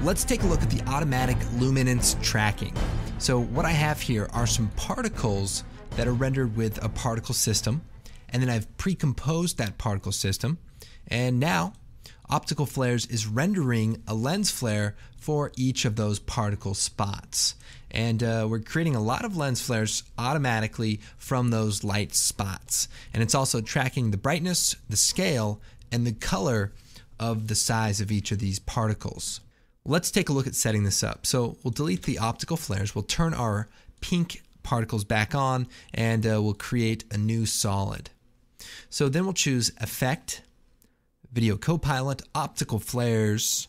Let's take a look at the automatic luminance tracking. So what I have here are some particles that are rendered with a particle system, and then I've pre-composed that particle system, and now Optical Flares is rendering a lens flare for each of those particle spots. And we're creating a lot of lens flares automatically from those light spots. And it's also tracking the brightness, the scale, and the color of the size of each of these particles. Let's take a look at setting this up. So we'll delete the optical flares, we'll turn our pink particles back on, and we'll create a new solid. So then we'll choose Effect, Video Copilot, Optical Flares,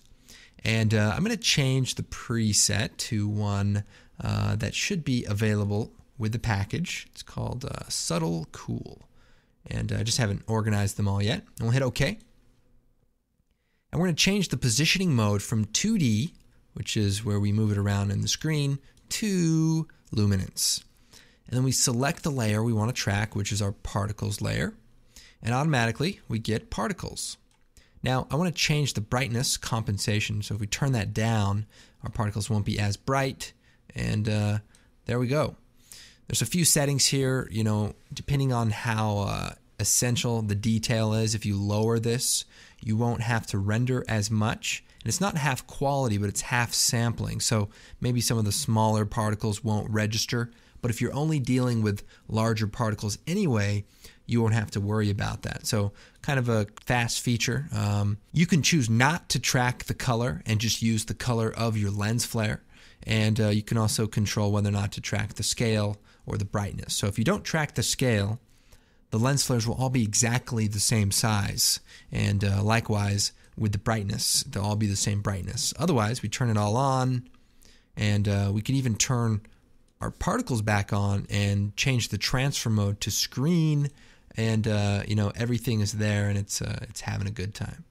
and I'm going to change the preset to one that should be available with the package. It's called Subtle Cool, and I just haven't organized them all yet. And we'll hit OK. And we're going to change the positioning mode from 2D, which is where we move it around in the screen, to luminance. And then we select the layer we want to track, which is our particles layer, and automatically we get particles. Now I want to change the brightness compensation, so if we turn that down, our particles won't be as bright, and there we go. There's a few settings here, depending on how essential the detail is. If you lower this, you won't have to render as much. And it's not half quality, but it's half sampling. So maybe some of the smaller particles won't register. But if you're only dealing with larger particles anyway, you won't have to worry about that. So kind of a fast feature. You can choose not to track the color and just use the color of your lens flare. And you can also control whether or not to track the scale or the brightness. So if you don't track the scale, the lens flares will all be exactly the same size, and likewise with the brightness, they'll all be the same brightness. Otherwise, we turn it all on, and we can even turn our particles back on and change the transfer mode to screen, and everything is there, and it's having a good time.